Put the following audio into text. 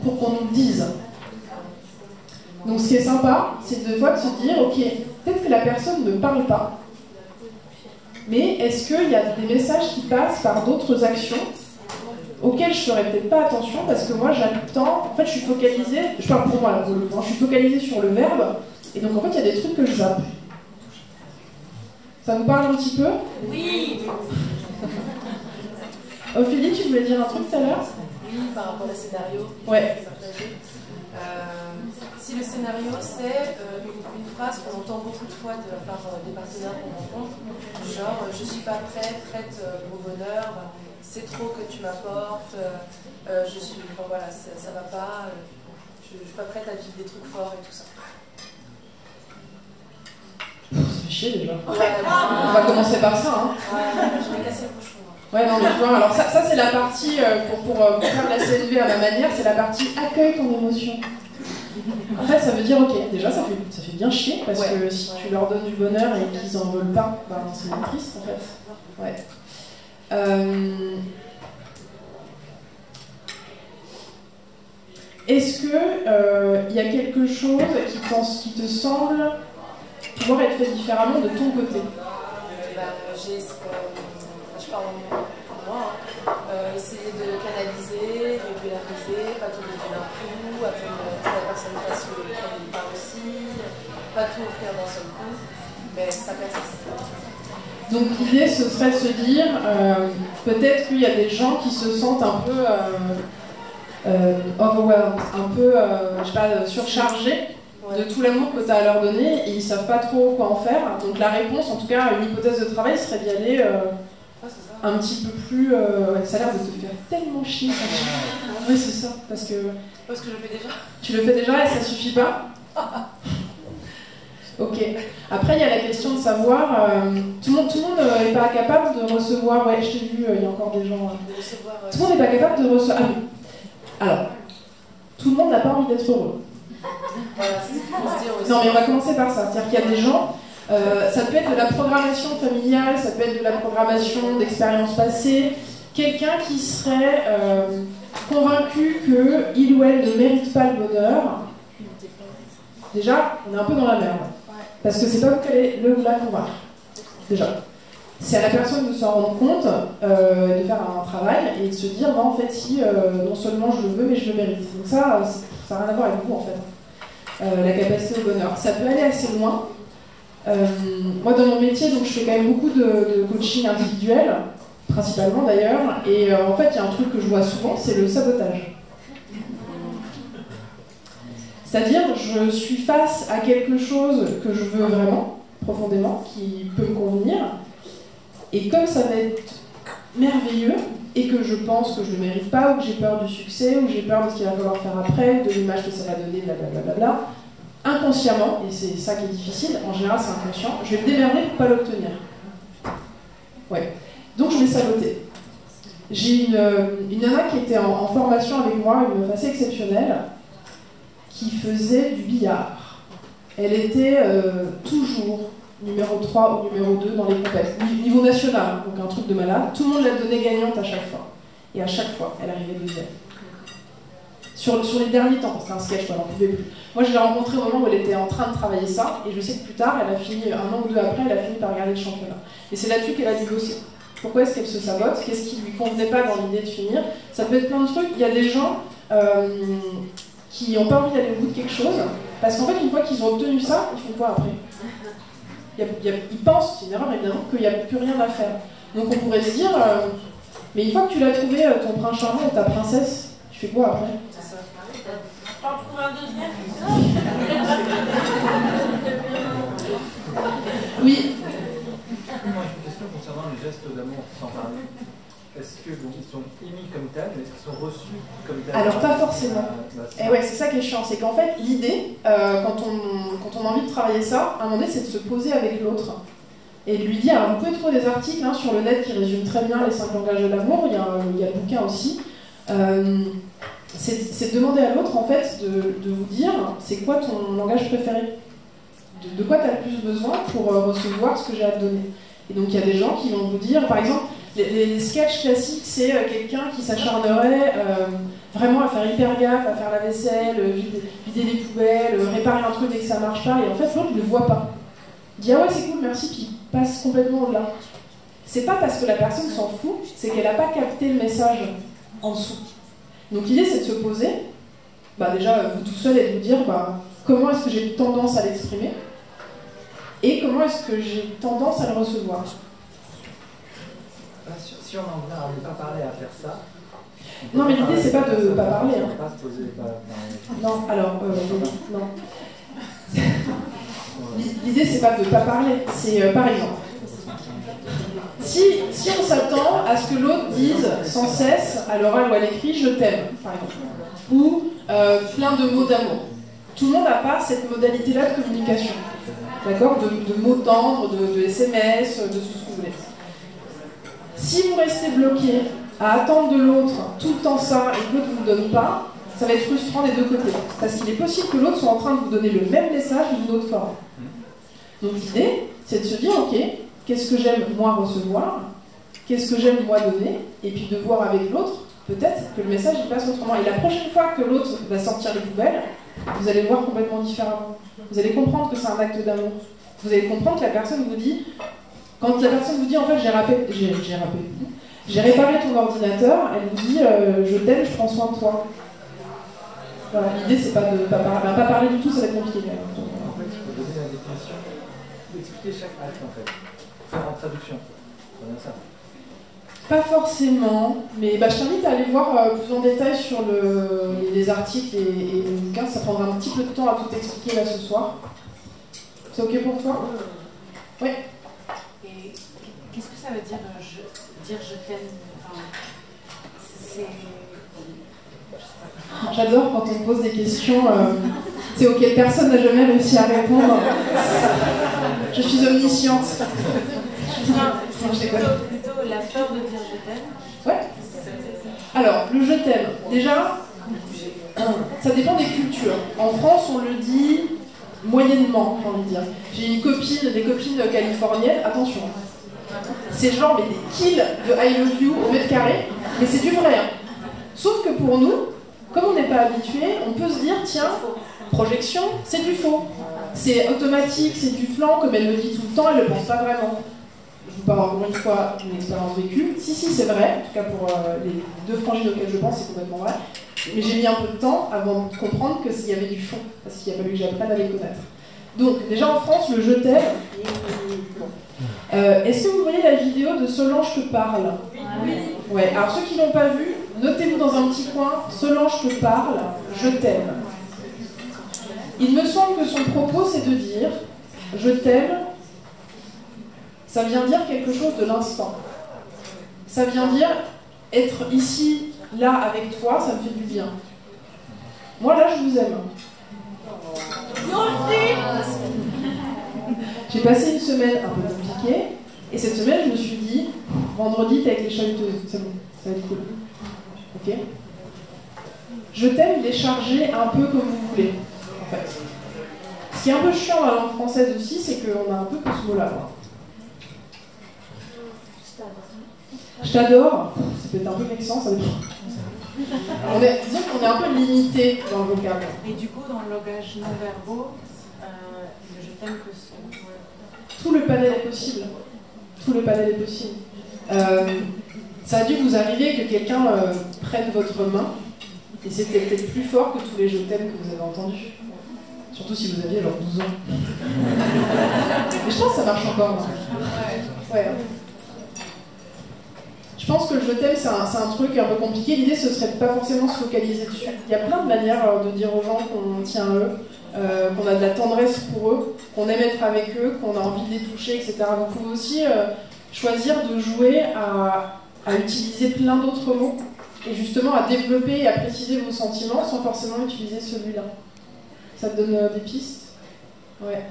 pour qu'on nous le dise. Donc ce qui est sympa, c'est de fois de se dire, ok, peut-être que la personne ne parle pas, mais est-ce qu'il y a des messages qui passent par d'autres actions auxquelles je ne ferais peut-être pas attention, parce que moi j'attends, en fait je suis focalisée, je parle pour moi là pour le coup, je suis focalisée sur le verbe, et donc en fait il y a des trucs que je zappe. Ça vous parle un petit peu? Oui. Ophélie, tu voulais dire un truc tout à l'heure? Oui, par rapport au scénario. Ouais. Si le scénario c'est une phrase qu'on entend beaucoup de fois de la part des partenaires qu'on rencontre, genre je suis pas prête au bonheur, c'est trop que tu m'apportes, je suis, enfin voilà, ça va pas, je suis pas prête à vivre des trucs forts et tout ça. Ça fait chier déjà. Ouais, on va commencer par ça. Hein. Ouais, je vais casser le bouchon. Ouais, non, mais tu vois, alors ça c'est la partie, pour faire la CLV à ma manière, c'est la partie accueille ton émotion. En fait, ça veut dire, ok, déjà ça fait bien chier, parce que si tu leur donnes du bonheur et qu'ils en veulent pas, bah, c'est bien triste en fait. Ouais. Est-ce que y a quelque chose qui te semble pouvoir être fait différemment de ton côté? Je parle pour moi, essayer de canaliser, régulariser, pas tout donner d'un coup, attendre que la personne fasse le pas aussi, pas tout offrir d'un seul coup, mais ça persiste. Donc l'idée ce serait de se dire, peut-être qu'il y a des gens qui se sentent un peu overwhelmed, un peu, je sais pas, surchargés de tout l'amour que tu as à leur donner et ils savent pas trop quoi en faire. Donc la réponse, en tout cas une hypothèse de travail, serait d'y aller un petit peu plus... ça a l'air de te faire tellement chier. Oui, c'est ça, parce que je le fais déjà. Tu le fais déjà et ça suffit pas? Ok. Après, il y a la question de savoir... tout le monde n'est pas capable de recevoir... Ouais, je t'ai vu, il y a encore des gens... Tout le monde n'est pas capable de recevoir... Ah, oui. Alors, tout le monde n'a pas envie d'être heureux. Voilà, c'est ce qu'il faut se dire aussi. Non, mais on va commencer par ça. C'est-à-dire qu'il y a des gens... ça peut être de la programmation familiale, ça peut être de la programmation d'expériences passées. Quelqu'un qui serait convaincu qu'il ou elle ne mérite pas le bonheur, déjà, on est un peu dans la merde. Parce que c'est pas vous qui allez le ou la convaincre. Déjà. C'est à la personne de s'en rendre compte, de faire un travail et de se dire, non, en fait, si, non seulement je le veux, mais je le mérite. Donc ça n'a rien à voir avec vous, en fait. La capacité au bonheur. Ça peut aller assez loin. Moi, dans mon métier, donc, je fais quand même beaucoup de coaching individuel, principalement d'ailleurs, et en fait, il y a un truc que je vois souvent, c'est le sabotage. C'est-à-dire, je suis face à quelque chose que je veux vraiment, profondément, qui peut me convenir, et comme ça va être merveilleux, et que je pense que je ne le mérite pas, ou que j'ai peur du succès, ou que j'ai peur de ce qu'il va falloir faire après, de l'image que ça va donner, blablabla, inconsciemment, et c'est ça qui est difficile, en général c'est inconscient, je vais me démerder pour ne pas l'obtenir. Ouais. Donc je vais saboter. J'ai une nana qui était en formation avec moi, une meuf assez exceptionnelle, qui faisait du billard. Elle était toujours numéro 3 ou numéro 2 dans les compétitions, niveau national, donc un truc de malade. Tout le monde la donnait gagnante à chaque fois. Et à chaque fois, elle arrivait deuxième. Sur les derniers temps, c'était un sketch, elle n'en pouvait plus. Moi, je l'ai rencontrée au moment où elle était en train de travailler ça, et je sais que plus tard, elle a fini, un an ou deux après, elle a fini par regarder le championnat. Et c'est là-dessus qu'elle a dû bosser. Pourquoi est-ce qu'elle se sabote? Qu'est-ce qui lui convenait pas dans l'idée de finir? Ça peut être plein de trucs. Il y a des gens qui n'ont pas envie d'aller au bout de quelque chose, parce qu'en fait, une fois qu'ils ont obtenu ça, ils font quoi après? Ils pensent, c'est une erreur évidemment, qu'il n'y a plus rien à faire. Donc on pourrait se dire, mais une fois que tu l'as trouvé, ton prince charmant ou ta princesse, tu fais quoi après? T'en trouves un deuxième? Oui. Moi, j'ai une question concernant les gestes d'amour, sans parler. Est-ce qu'ils sont émis comme tels, mais est-ce qu'ils sont reçus comme tels? Alors pas forcément. Et ouais, c'est ça qui est chiant, c'est qu'en fait l'idée, quand on a envie de travailler ça, à un moment donné, c'est de se poser avec l'autre et de lui dire. Alors vous pouvez trouver des articles sur le net qui résument très bien les 5 langages de l'amour. Il y a le bouquin aussi. C'est de demander à l'autre en fait de vous dire c'est quoi ton langage préféré, de quoi tu as le plus besoin pour recevoir ce que j'ai à te donner. Et donc il y a des gens qui vont vous dire, par exemple, les sketchs classiques, c'est quelqu'un qui s'acharnerait vraiment à faire hyper gaffe, à faire la vaisselle, vider les poubelles, réparer un truc dès que ça marche pas, et en fait l'autre ne le voit pas. Il dit ah ouais c'est cool, merci, puis il passe complètement au-delà. C'est pas parce que la personne s'en fout, c'est qu'elle n'a pas capté le message en dessous. Donc l'idée c'est de se poser, déjà vous tout seul, et de vous dire comment est-ce que j'ai tendance à l'exprimer, et comment est-ce que j'ai tendance à le recevoir. Si on en vient à ne pas parler, à faire ça... Non, mais l'idée, c'est pas de ne pas parler. On ne pas se poser... Non, alors, non. L'idée, c'est pas de ne pas parler. C'est, par exemple, si on s'attend à ce que l'autre dise sans cesse, à l'oral ou à l'écrit, je t'aime, par exemple, ou plein de mots d'amour. Tout le monde n'a pas cette modalité-là de communication. D'accord, de mots tendres, de SMS, de tout ce que vous voulez. Si vous restez bloqué à attendre de l'autre tout le temps ça et que l'autre ne vous donne pas, ça va être frustrant des deux côtés. Parce qu'il est possible que l'autre soit en train de vous donner le même message d'une autre forme. Donc l'idée, c'est de se dire, ok, qu'est-ce que j'aime moi recevoir, qu'est-ce que j'aime moi donner, et puis de voir avec l'autre, peut-être que le message il passe autrement. Et la prochaine fois que l'autre va sortir les poubelles, vous allez le voir complètement différemment. Vous allez comprendre que c'est un acte d'amour. Vous allez comprendre que la personne vous dit... Quand la personne vous dit en fait j'ai réparé ton ordinateur, elle vous dit je t'aime, je prends soin de toi. Voilà, l'idée c'est pas de pas parler du tout, ça va être compliqué. En fait, il faut donner la définition, d'expliquer chaque acte en fait, faire en traduction. Voilà ça. Pas forcément, mais je t'invite à aller voir plus en détail sur les articles et les bouquins, ça prendra un petit peu de temps à tout expliquer là ce soir. C'est ok pour toi? Oui. Qu'est-ce que ça veut dire dire je t'aime? J'adore quand on me pose des questions auxquelles personne n'a jamais réussi à répondre. Je suis omnisciente. Plutôt la peur de dire je t'aime. Ouais. Alors, le je t'aime, déjà, ça dépend des cultures. En France, on le dit moyennement, j'ai envie de dire. J'ai des copines californiennes, attention. C'est genre mais des kills de I love you au mètre carré, mais c'est du vrai. Hein. Sauf que pour nous, comme on n'est pas habitué, on peut se dire tiens, projection, c'est du faux. C'est automatique, c'est du flan, comme elle le dit tout le temps, elle ne le pense pas vraiment. Je vous parle encore une fois d'une expérience vécue. Si, c'est vrai, en tout cas pour les deux frangines auxquelles je pense, c'est complètement vrai. Mais j'ai mis un peu de temps avant de comprendre qu'il y avait du fond, parce qu'il a fallu que j'apprenne à les connaître. Donc, déjà en France, le je t'aime. Est-ce que vous voyez la vidéo de Solange te parle? Oui. Ouais, alors ceux qui ne l'ont pas vu, notez-vous dans un petit coin, Solange te parle, je t'aime. Il me semble que son propos, c'est de dire je t'aime, ça vient dire quelque chose de l'instant. Ça vient dire être ici, là, avec toi, ça me fait du bien. Moi, là, je vous aime. J'ai passé une semaine un peu compliquée, et cette semaine, je me suis dit, vendredi, t'es avec les chahuteuses, c'est bon, ça va être cool. Ok? Je t'aime, il est chargé un peu comme vous voulez, en fait. Ce qui est un peu chiant dans la langue française aussi, c'est qu'on a un peu que ce mot-là. Je t'adore, ça peut être un peu vexant, ça dépend. Disons qu'on est un peu limité dans le vocable. Et du coup, dans le langage non-verbaux, le je t'aime que c'est... Tout le panel est possible. Tout le panel est possible. Ça a dû vous arriver que quelqu'un prenne votre main, et c'était peut-être plus fort que tous les je t'aime que vous avez entendus. Surtout si vous aviez genre 12 ans. Mais je pense que ça marche encore. Ouais. Je pense que le je t'aime, c'est un truc un peu compliqué. L'idée, ce serait de pas forcément se focaliser dessus. Il y a plein de manières de dire aux gens qu'on tient à eux, qu'on a de la tendresse pour eux, qu'on aime être avec eux, qu'on a envie de les toucher, etc. Vous pouvez aussi choisir de jouer à utiliser plein d'autres mots et justement à développer et à préciser vos sentiments sans forcément utiliser celui-là. Ça te donne des pistes? Ouais.